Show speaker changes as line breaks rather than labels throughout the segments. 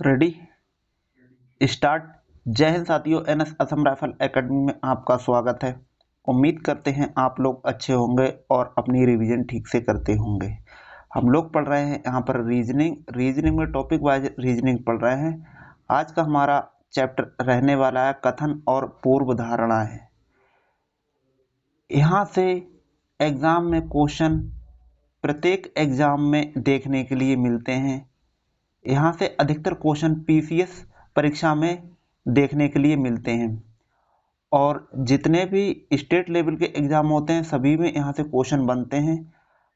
Ready start. जय हिंद साथियों, NS Assam rifle academy में आपका स्वागत है। उम्मीद करते हैं आप लोग अच्छे होंगे और अपनी रिवीजन ठीक से करते होंगे। हम लोग पढ़ रहे हैं यहाँ पर रीजनिंग में टॉपिक वाइज रीजनिंग पढ़ रहे हैं। आज का हमारा चैप्टर रहने वाला है कथन और पूर्व धारणाएं। यहाँ से एग्जाम में क्वेश्चन प्रत्येक एग्जाम में देखने के लिए मिलते हैं। यहाँ से अधिकतर क्वेश्चन पीसीएस परीक्षा में देखने के लिए मिलते हैं और जितने भी स्टेट लेवल के एग्जाम होते हैं सभी में यहाँ से क्वेश्चन बनते हैं।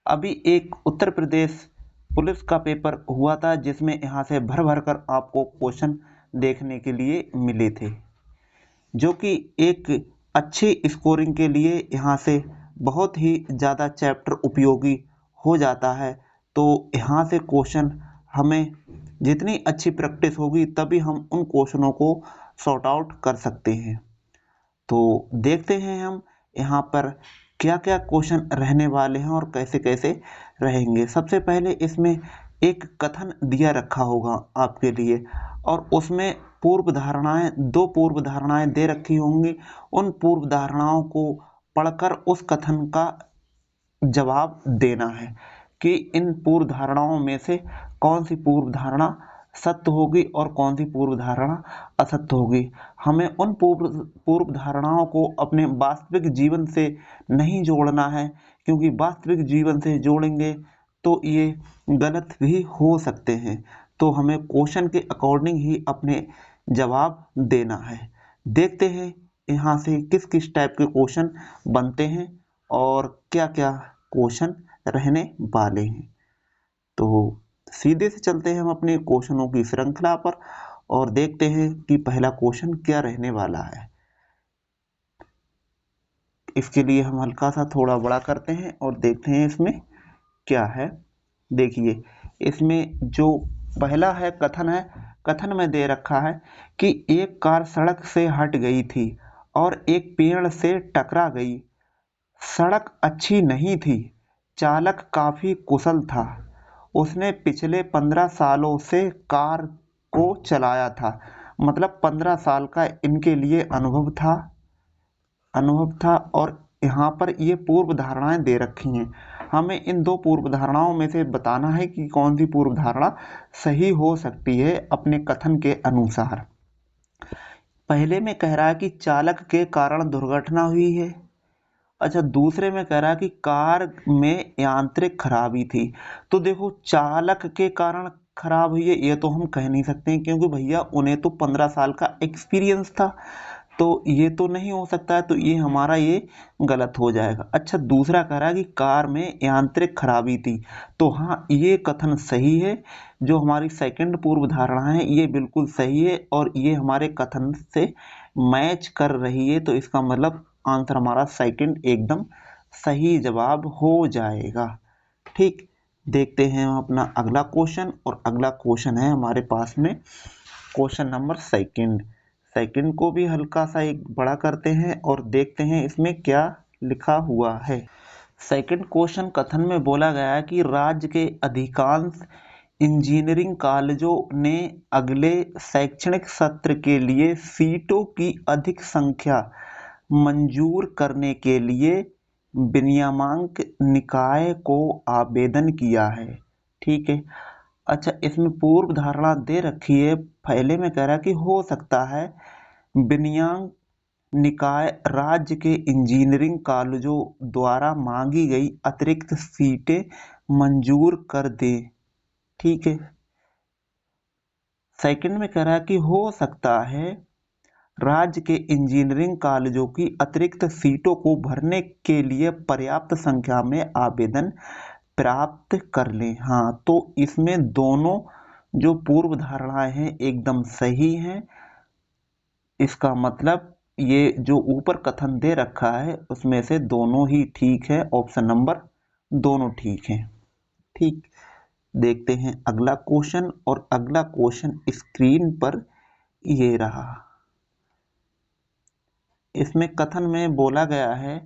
अभी एक उत्तर प्रदेश पुलिस का पेपर हुआ था जिसमें यहाँ से भर भर कर आपको क्वेश्चन देखने के लिए मिले थे, जो कि एक अच्छी स्कोरिंग के लिए यहाँ से बहुत ही ज़्यादा चैप्टर उपयोगी हो जाता है। तो यहाँ से क्वेश्चन हमें जितनी अच्छी प्रैक्टिस होगी तभी हम उन क्वेश्चनों को सॉर्ट आउट कर सकते हैं। तो देखते हैं हम यहाँ पर क्या क्या क्वेश्चन रहने वाले हैं और कैसे कैसे रहेंगे। सबसे पहले इसमें एक कथन दिया रखा होगा आपके लिए और उसमें पूर्व धारणाएं, दो पूर्व धारणाएं दे रखी होंगी। उन पूर्व धारणाओं को पढ़कर उस कथन का जवाब देना है कि इन पूर्व धारणाओं में से कौन सी पूर्व धारणा सत्य होगी और कौन सी पूर्व धारणा असत्य होगी। हमें उन पूर्व धारणाओं को अपने वास्तविक जीवन से नहीं जोड़ना है, क्योंकि वास्तविक जीवन से जोड़ेंगे तो ये गलत भी हो सकते हैं। तो हमें क्वेश्चन के अकॉर्डिंग ही अपने जवाब देना है। देखते हैं यहाँ से किस किस टाइप के क्वेश्चन बनते हैं और क्या क्या क्वेश्चन रहने वाले हैं। तो सीधे से चलते हैं हम अपने क्वेश्चनों की श्रृंखला पर और देखते हैं कि पहला क्वेश्चन क्या रहने वाला है। इसके लिए हम हल्का सा थोड़ा बड़ा करते हैं और देखते हैं इसमें क्या है। देखिए इसमें जो पहला है कथन है, कथन में दे रखा है कि एक कार सड़क से हट गई थी और एक पेड़ से टकरा गई। सड़क अच्छी नहीं थी, चालक काफी कुशल था, उसने पिछले 15 सालों से कार को चलाया था। मतलब 15 साल का इनके लिए अनुभव था और यहाँ पर ये पूर्व धारणाएं दे रखी हैं। हमें इन दो पूर्व धारणाओं में से बताना है कि कौन सी पूर्व धारणा सही हो सकती है अपने कथन के अनुसार। पहले में कह रहा है कि चालक के कारण दुर्घटना हुई है। अच्छा, दूसरे में कह रहा है कि कार में यांत्रिक खराबी थी। तो देखो, चालक के कारण खराब हुई है ये तो हम कह नहीं सकते हैं, क्योंकि भैया उन्हें तो 15 साल का एक्सपीरियंस था, तो ये तो नहीं हो सकता है। तो ये हमारा ये गलत हो जाएगा। अच्छा, दूसरा कह रहा है कि कार में यांत्रिक खराबी थी। तो हाँ, ये कथन सही है। जो हमारी सेकंड पूर्व धारणा है ये बिल्कुल सही है और ये हमारे कथन से मैच कर रही है। तो इसका मतलब आंसर हमारा सेकंड एकदम सही जवाब हो जाएगा। ठीक, देखते हैं हम अपना अगला क्वेश्चन और अगला क्वेश्चन है हमारे पास में क्वेश्चन नंबर सेकंड को भी हल्का सा एक बड़ा करते हैं और देखते हैं इसमें क्या लिखा हुआ है। सेकंड क्वेश्चन कथन में बोला गया है कि राज्य के अधिकांश इंजीनियरिंग कॉलेजों ने अगले शैक्षणिक सत्र के लिए सीटों की अधिक संख्या मंजूर करने के लिए विनियामक निकाय को आवेदन किया है। ठीक है। अच्छा, इसमें पूर्व धारणा दे रखी है। पहले में कह रहा है कि हो सकता है विनियामक निकाय राज्य के इंजीनियरिंग कॉलेजों द्वारा मांगी गई अतिरिक्त सीटें मंजूर कर दे। ठीक है। सेकंड में कह रहा है कि हो सकता है राज्य के इंजीनियरिंग कॉलेजों की अतिरिक्त सीटों को भरने के लिए पर्याप्त संख्या में आवेदन प्राप्त कर लें। हाँ, तो इसमें दोनों जो पूर्व धारणाएं हैं एकदम सही हैं। इसका मतलब ये जो ऊपर कथन दे रखा है उसमें से दोनों ही ठीक है। ऑप्शन नंबर दोनों ठीक है। ठीक, देखते हैं अगला क्वेश्चन और अगला क्वेश्चन स्क्रीन पर ये रहा। इसमें कथन में बोला गया है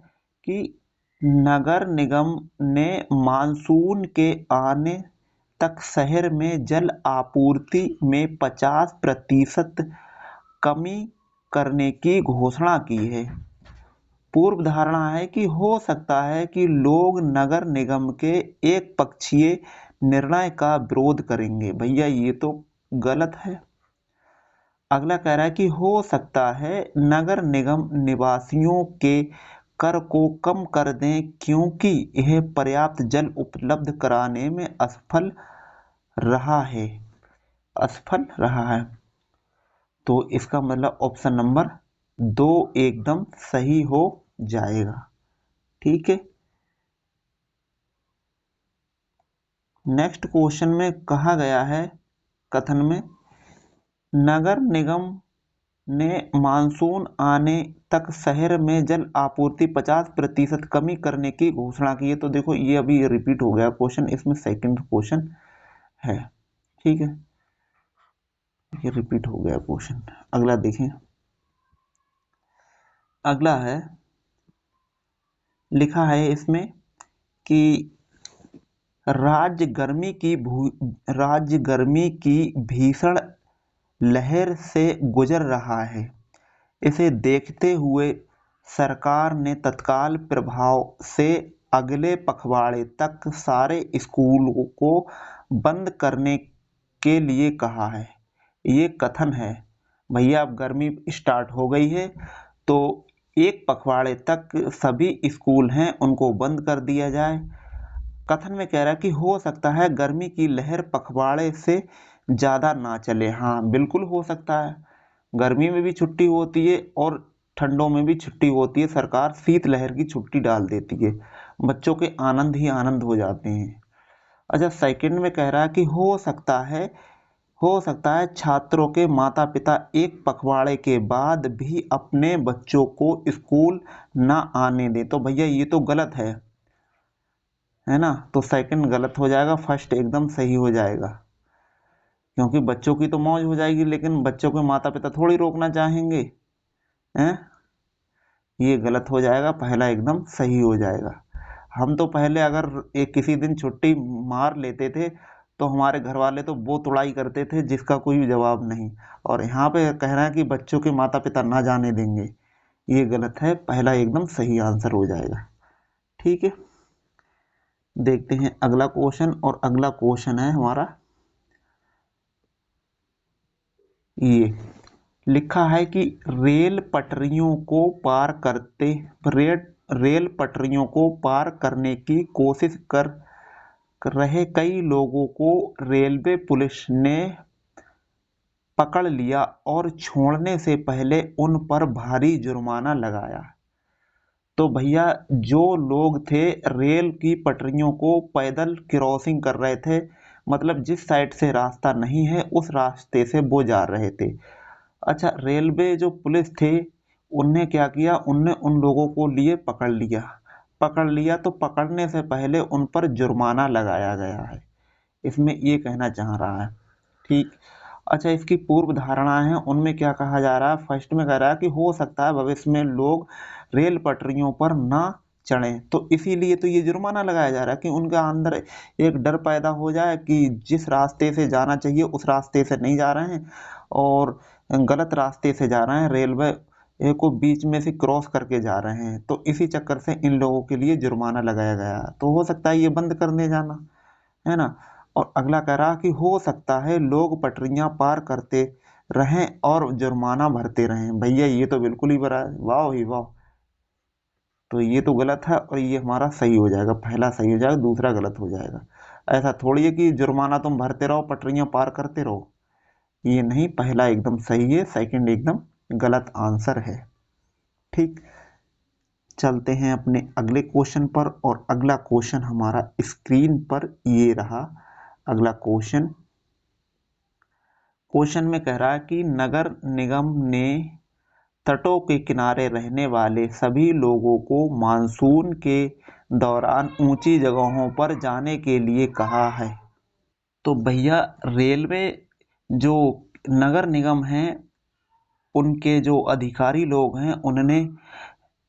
कि नगर निगम ने मानसून के आने तक शहर में जल आपूर्ति में 50% कमी करने की घोषणा की है। पूर्व धारणा है कि हो सकता है कि लोग नगर निगम के एक पक्षीय निर्णय का विरोध करेंगे। भैया ये तो गलत है। अगला कह रहा है कि हो सकता है नगर निगम निवासियों के कर को कम कर दें क्योंकि यह पर्याप्त जल उपलब्ध कराने में रहा है असफल रहा है। तो इसका मतलब ऑप्शन नंबर 2 एकदम सही हो जाएगा। ठीक है। नेक्स्ट क्वेश्चन में कहा गया है, कथन में नगर निगम ने मानसून आने तक शहर में जल आपूर्ति 50% कमी करने की घोषणा की है। तो देखो ये अभी रिपीट हो गया क्वेश्चन, इसमें सेकंड क्वेश्चन है। ठीक है, ये रिपीट हो गया क्वेश्चन। अगला देखें। अगला है, लिखा है इसमें कि राज्य गर्मी की भीषण लहर से गुजर रहा है। इसे देखते हुए सरकार ने तत्काल प्रभाव से अगले पखवाड़े तक सारे स्कूलों को बंद करने के लिए कहा है। ये कथन है। भैया अब गर्मी स्टार्ट हो गई है तो एक पखवाड़े तक सभी स्कूल हैं उनको बंद कर दिया जाए। कथन में कह रहा है कि हो सकता है गर्मी की लहर पखवाड़े से ज़्यादा ना चले। हाँ बिल्कुल हो सकता है, गर्मी में भी छुट्टी होती है और ठंडों में भी छुट्टी होती है। सरकार शीत लहर की छुट्टी डाल देती है, बच्चों के आनंद ही आनंद हो जाते हैं। अच्छा, सेकंड में कह रहा है कि हो सकता है छात्रों के माता पिता एक पखवाड़े के बाद भी अपने बच्चों को स्कूल ना आने दें। तो भैया ये तो गलत है ना। तो सेकंड गलत हो जाएगा, फर्स्ट एकदम सही हो जाएगा, क्योंकि बच्चों की तो मौज हो जाएगी लेकिन बच्चों के माता पिता थोड़ी रोकना चाहेंगे हैं। ये गलत हो जाएगा, पहला एकदम सही हो जाएगा। हम तो पहले अगर एक किसी दिन छुट्टी मार लेते थे तो हमारे घर वाले तो वो तुड़ाई करते थे जिसका कोई जवाब नहीं। और यहाँ पे कह रहे हैं कि बच्चों के माता पिता ना जाने देंगे, ये गलत है, पहला एकदम सही आंसर हो जाएगा। ठीक है, देखते हैं अगला क्वेश्चन। और अगला क्वेश्चन है हमारा ये, लिखा है कि रेल पटरियों को पार करने की कोशिश कर रहे कई लोगों को रेलवे पुलिस ने पकड़ लिया और छोड़ने से पहले उन पर भारी जुर्माना लगाया। तो भैया जो लोग थे रेल की पटरियों को पैदल क्रॉसिंग कर रहे थे, मतलब जिस साइड से रास्ता नहीं है उस रास्ते से वो जा रहे थे। अच्छा, रेलवे जो पुलिस थे उनने क्या किया, उनने उन लोगों को लिए पकड़ लिया तो पकड़ने से पहले उन पर जुर्माना लगाया गया है, इसमें ये कहना चाह रहा है। ठीक। अच्छा, इसकी पूर्व धारणा है उनमें क्या कहा जा रहा है। फर्स्ट में कह रहा है कि हो सकता है भविष्य में लोग रेल पटरियों पर ना चढ़ें, तो इसीलिए तो ये जुर्माना लगाया जा रहा है कि उनका अंदर एक डर पैदा हो जाए कि जिस रास्ते से जाना चाहिए उस रास्ते से नहीं जा रहे हैं और गलत रास्ते से जा रहे हैं, रेलवे को बीच में से क्रॉस करके जा रहे हैं। तो इसी चक्कर से इन लोगों के लिए जुर्माना लगाया गया। तो हो सकता है ये बंद करने जाना, है ना। और अगला कह रहा कि हो सकता है लोग पटरियां पार करते रहें और जुर्माना भरते रहें। भैया ये तो बिल्कुल ही बड़ा, वाह ही वाह। तो ये तो गलत है और ये हमारा सही हो जाएगा, पहला सही हो जाएगा, दूसरा गलत हो जाएगा। ऐसा थोड़ी है कि जुर्माना तुम भरते रहो पटरियां पार करते रहो, ये नहीं, पहला एकदम सही है, सेकंड एकदम गलत आंसर है। ठीक, चलते हैं अपने अगले क्वेश्चन पर। और अगला क्वेश्चन हमारा स्क्रीन पर ये रहा। अगला क्वेश्चन में कह रहा है कि नगर निगम ने तटों के किनारे रहने वाले सभी लोगों को मानसून के दौरान ऊंची जगहों पर जाने के लिए कहा है। तो भैया रेलवे जो नगर निगम है उनके जो अधिकारी लोग हैं उन्होंने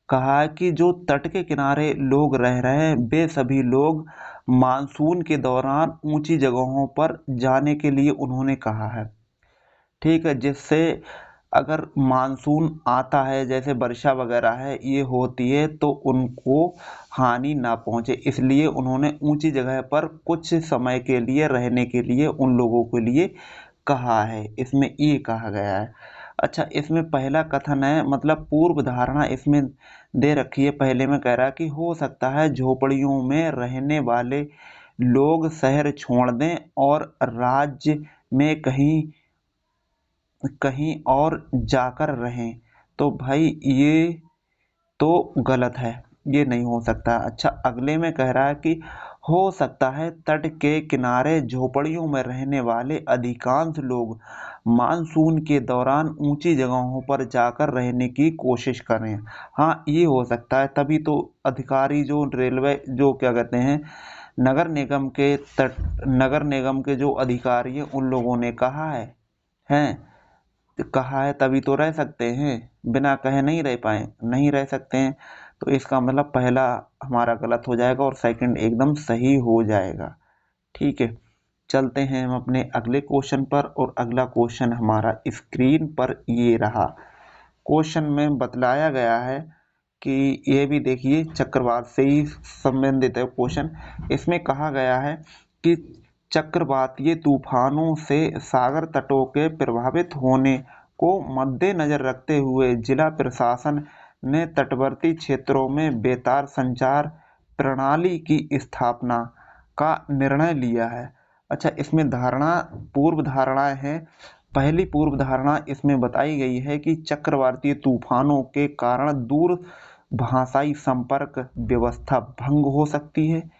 कहा है कि जो तट के किनारे लोग रह रहे हैं वे सभी लोग मानसून के दौरान ऊंची जगहों पर जाने के लिए उन्होंने कहा है। ठीक है, जिससे अगर मानसून आता है, जैसे वर्षा वगैरह है ये होती है, तो उनको हानि ना पहुंचे, इसलिए उन्होंने ऊंची जगह पर कुछ समय के लिए रहने के लिए उन लोगों के लिए कहा है। इसमें ये कहा गया है। अच्छा, इसमें पहला कथन है, मतलब पूर्व धारणा इसमें दे रखी है। पहले में कह रहा है कि हो सकता है झोपड़ियों में रहने वाले लोग शहर छोड़ दें और राज्य में कहीं कहीं और जाकर रहें। तो भाई ये तो गलत है, ये नहीं हो सकता। अच्छा, अगले में कह रहा है कि हो सकता है तट के किनारे झोपड़ियों में रहने वाले अधिकांश लोग मानसून के दौरान ऊंची जगहों पर जाकर रहने की कोशिश करें। हाँ, ये हो सकता है, तभी तो अधिकारी जो रेलवे जो क्या कहते हैं, नगर निगम के जो अधिकारी हैं उन लोगों ने कहा है तभी तो रह सकते हैं, बिना कहे नहीं रह पाए, नहीं रह सकते हैं। तो इसका मतलब पहला हमारा गलत हो जाएगा और सेकंड एकदम सही हो जाएगा। ठीक है, चलते हैं हम अपने अगले क्वेश्चन पर, और अगला क्वेश्चन हमारा स्क्रीन पर ये रहा। क्वेश्चन में बतलाया गया है कि ये भी देखिए चक्रवात से ही संबंधित है क्वेश्चन। इसमें कहा गया है कि चक्रवातीय तूफानों से सागर तटों के प्रभावित होने को मद्देनजर रखते हुए जिला प्रशासन ने तटवर्ती क्षेत्रों में बेतार संचार प्रणाली की स्थापना का निर्णय लिया है। अच्छा, इसमें पूर्व धारणाएं हैं। पहली पूर्व धारणा इसमें बताई गई है कि चक्रवातीय तूफानों के कारण दूर भाषाई संपर्क व्यवस्था भंग हो सकती है।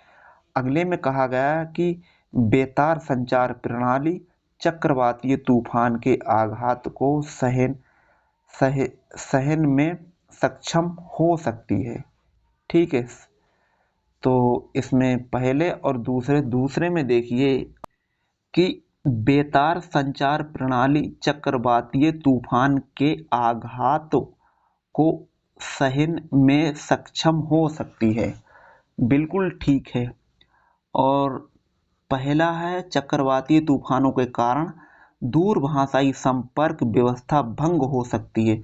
अगले में कहा गया कि बेतार संचार प्रणाली चक्रवातीय तूफान के आघात को सहन में सक्षम हो सकती है। ठीक है, तो इसमें पहले और दूसरे में देखिए कि बेतार संचार प्रणाली चक्रवातीय तूफान के आघात को सहन में सक्षम हो सकती है। बिल्कुल ठीक है। और पहला है चक्रवातीय तूफानों के कारण दूरभाषाई संपर्क व्यवस्था भंग हो सकती है।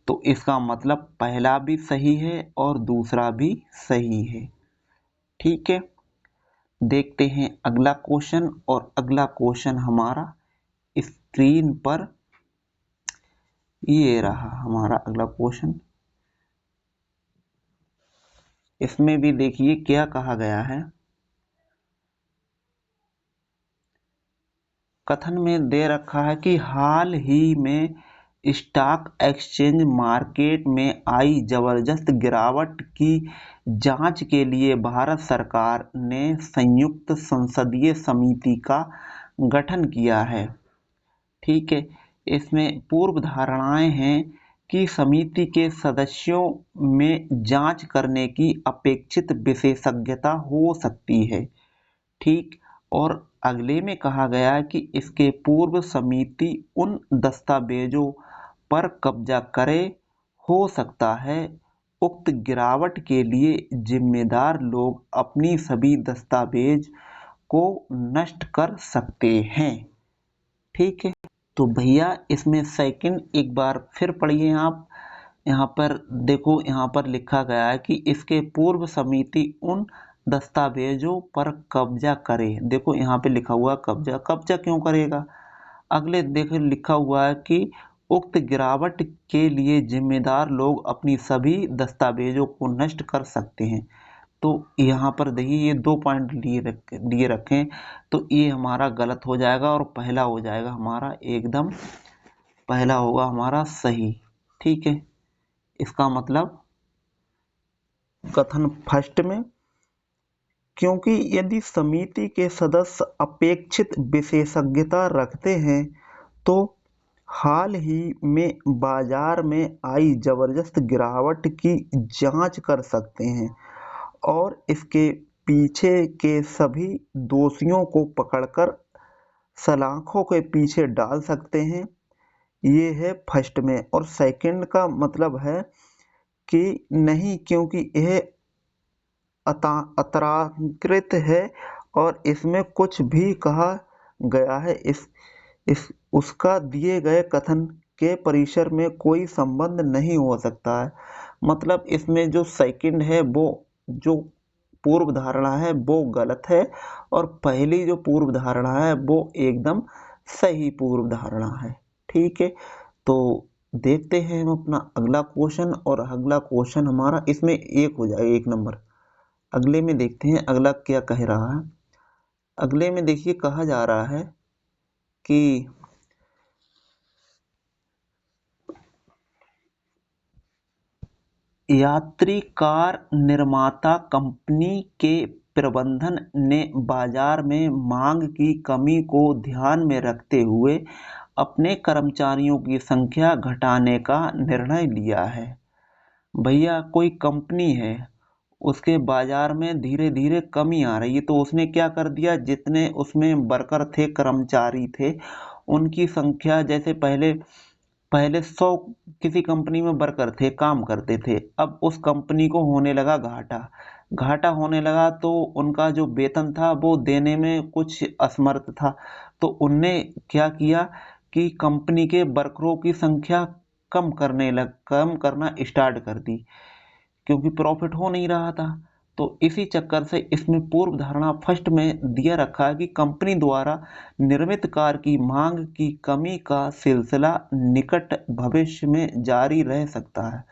तो इसका मतलब पहला भी सही है और दूसरा भी सही है। ठीक है, देखते हैं अगला क्वेश्चन, और अगला क्वेश्चन हमारा स्क्रीन पर ये रहा हमारा अगला क्वेश्चन। इसमें भी देखिए क्या कहा गया है। कथन में दे रखा है कि हाल ही में स्टॉक एक्सचेंज मार्केट में आई जबरदस्त गिरावट की जांच के लिए भारत सरकार ने संयुक्त संसदीय समिति का गठन किया है। ठीक है, इसमें पूर्व धारणाएं हैं कि समिति के सदस्यों में जांच करने की अपेक्षित विशेषज्ञता हो सकती है। ठीक, और अगले में कहा गया है कि इसके पूर्व समिति उन दस्तावेजों पर कब्जा करे। हो सकता है उक्त गिरावट के लिए जिम्मेदार लोग अपनी सभी दस्तावेज को नष्ट कर सकते हैं। ठीक है, तो भैया इसमें सेकंड एक बार फिर पढ़िए आप। यहाँ पर देखो, यहाँ पर लिखा गया है कि इसके पूर्व समिति उन दस्तावेजों पर कब्जा करे। देखो यहाँ पे लिखा हुआ कब्जा, कब्जा क्यों करेगा। अगले देखो लिखा हुआ है कि उक्त गिरावट के लिए जिम्मेदार लोग अपनी सभी दस्तावेजों को नष्ट कर सकते हैं। तो यहाँ पर देखिए ये 2 पॉइंट लिए रखें, तो ये हमारा गलत हो जाएगा और पहला हो जाएगा हमारा एकदम, पहला होगा हमारा सही। ठीक है, इसका मतलब कथन फर्स्ट में, क्योंकि यदि समिति के सदस्य अपेक्षित विशेषज्ञता रखते हैं तो हाल ही में बाजार में आई जबरदस्त गिरावट की जांच कर सकते हैं और इसके पीछे के सभी दोषियों को पकड़कर सलाखों के पीछे डाल सकते हैं। ये है फर्स्ट में। और सेकंड का मतलब है कि नहीं, क्योंकि यह अतराकृत है और इसमें कुछ भी कहा गया है इस उसका दिए गए कथन के परिसर में कोई संबंध नहीं हो सकता है। मतलब इसमें जो सेकंड है वो जो पूर्व धारणा है वो गलत है और पहली जो पूर्व धारणा है वो एकदम सही पूर्व धारणा है। ठीक है, तो देखते हैं हम अपना अगला क्वेश्चन, और अगला क्वेश्चन हमारा इसमें एक हो जाएगा 1 नंबर। अगले में देखते हैं अगला क्या कह रहा है। अगले में देखिए कहा जा रहा है कि यात्री कार निर्माता कंपनी के प्रबंधन ने बाजार में मांग की कमी को ध्यान में रखते हुए अपने कर्मचारियों की संख्या घटाने का निर्णय लिया है। भैया कोई कंपनी है, उसके बाजार में धीरे धीरे कमी आ रही है, तो उसने क्या कर दिया, जितने उसमें वर्कर थे, कर्मचारी थे, उनकी संख्या जैसे पहले पहले 100 किसी कंपनी में वर्कर थे, काम करते थे, अब उस कंपनी को होने लगा घाटा। घाटा होने लगा तो उनका जो वेतन था वो देने में कुछ असमर्थ था, तो उनने क्या किया कि कंपनी के वर्करों की संख्या कम करना स्टार्ट कर दी, क्योंकि प्रॉफिट हो नहीं रहा था। तो इसी चक्कर से इसमें पूर्व धारणा फर्स्ट में दिया रखा है कि कंपनी द्वारा निर्मित कार की मांग की कमी का सिलसिला निकट भविष्य में जारी रह सकता है।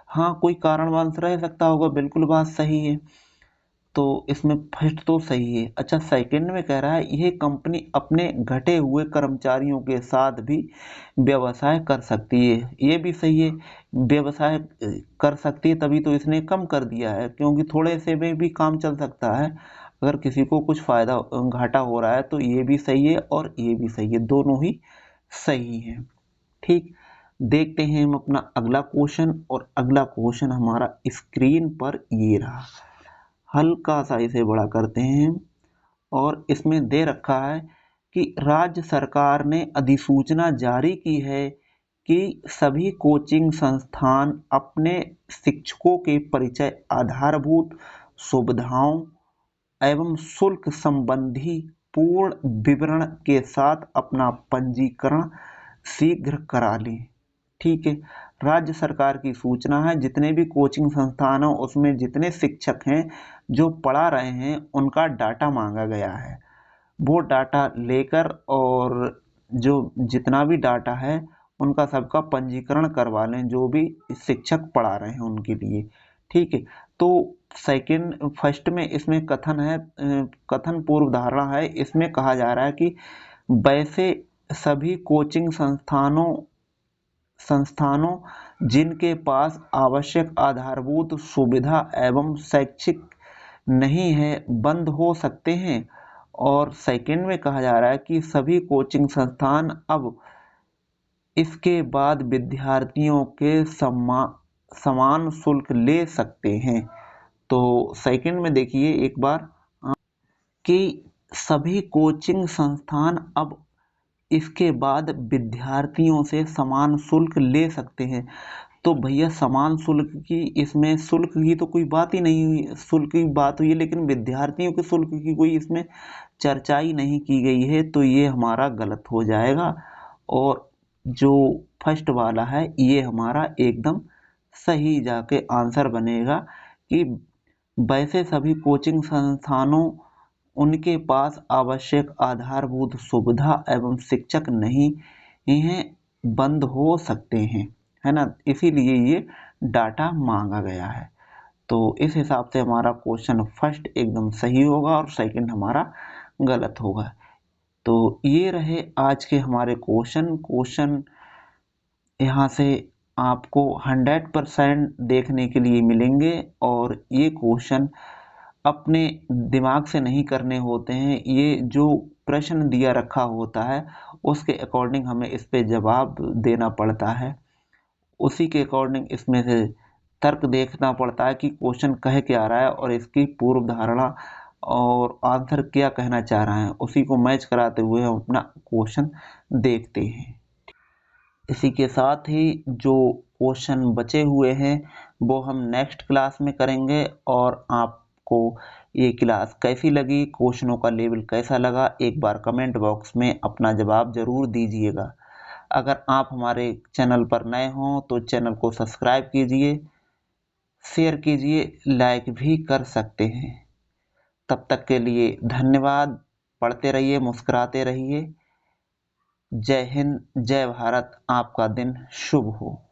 हाँ, कोई कारणवश रह सकता होगा, बिल्कुल बात सही है। तो इसमें फर्स्ट तो सही है। अच्छा, सेकंड में कह रहा है यह कंपनी अपने घटे हुए कर्मचारियों के साथ भी व्यवसाय कर सकती है। ये भी सही है, व्यवसाय कर सकती है, तभी तो इसने कम कर दिया है, क्योंकि थोड़े से में भी काम चल सकता है। अगर किसी को कुछ फायदा घाटा हो रहा है तो ये भी सही है और ये भी सही है, दोनों ही सही है। ठीक, देखते हैं हम अपना अगला क्वेश्चन, और अगला क्वेश्चन हमारा स्क्रीन पर ये रहा। हल्का सा इसे बड़ा करते हैं, और इसमें दे रखा है कि राज्य सरकार ने अधिसूचना जारी की है कि सभी कोचिंग संस्थान अपने शिक्षकों के परिचय, आधारभूत सुविधाओं एवं शुल्क संबंधी पूर्ण विवरण के साथ अपना पंजीकरण शीघ्र करा लें। ठीक है, राज्य सरकार की सूचना है, जितने भी कोचिंग संस्थान हैं उसमें जितने शिक्षक हैं जो पढ़ा रहे हैं उनका डाटा मांगा गया है। वो डाटा लेकर, और जो जितना भी डाटा है उनका सबका पंजीकरण करवा लें, जो भी शिक्षक पढ़ा रहे हैं उनके लिए। ठीक है, तो सेकंड फर्स्ट में इसमें कथन है, कथन पूर्व धारणा है, इसमें कहा जा रहा है कि वैसे सभी कोचिंग संस्थानों जिनके पास आवश्यक आधारभूत सुविधा एवं शैक्षिक नहीं है बंद हो सकते हैं। और सेकंड में कहा जा रहा है कि सभी कोचिंग संस्थान अब इसके बाद विद्यार्थियों के समान शुल्क ले सकते हैं। तो सेकंड में देखिए एक बार कि सभी कोचिंग संस्थान अब इसके बाद विद्यार्थियों से समान शुल्क ले सकते हैं। तो भैया समान शुल्क की, इसमें शुल्क की तो कोई बात ही नहीं हुई, शुल्क की बात हुई है लेकिन विद्यार्थियों के शुल्क की कोई इसमें चर्चा ही नहीं की गई है, तो ये हमारा गलत हो जाएगा। और जो फर्स्ट वाला है ये हमारा एकदम सही जाके आंसर बनेगा कि वैसे सभी कोचिंग संस्थानों उनके पास आवश्यक आधारभूत सुविधा एवं शिक्षक नहीं हैं बंद हो सकते हैं, है ना, इसीलिए ये डाटा मांगा गया है। तो इस हिसाब से हमारा क्वेश्चन फर्स्ट एकदम सही होगा और सेकंड हमारा गलत होगा। तो ये रहे आज के हमारे क्वेश्चन यहाँ से आपको 100% देखने के लिए मिलेंगे, और ये क्वेश्चन अपने दिमाग से नहीं करने होते हैं, ये जो प्रश्न दिया रखा होता है उसके अकॉर्डिंग हमें इस पे जवाब देना पड़ता है, उसी के अकॉर्डिंग इसमें से तर्क देखना पड़ता है कि क्वेश्चन कह क्या रहा है और इसकी पूर्व धारणा और आंसर क्या कहना चाह रहा है, उसी को मैच कराते हुए हम अपना क्वेश्चन देखते हैं। इसी के साथ ही जो क्वेश्चन बचे हुए हैं वो हम नेक्स्ट क्लास में करेंगे, और आप आपको ये क्लास कैसी लगी, क्वेश्चनों का लेवल कैसा लगा, एक बार कमेंट बॉक्स में अपना जवाब ज़रूर दीजिएगा। अगर आप हमारे चैनल पर नए हों तो चैनल को सब्सक्राइब कीजिए, शेयर कीजिए, लाइक भी कर सकते हैं। तब तक के लिए धन्यवाद। पढ़ते रहिए, मुस्कुराते रहिए। जय हिंद, जय भारत। आपका दिन शुभ हो।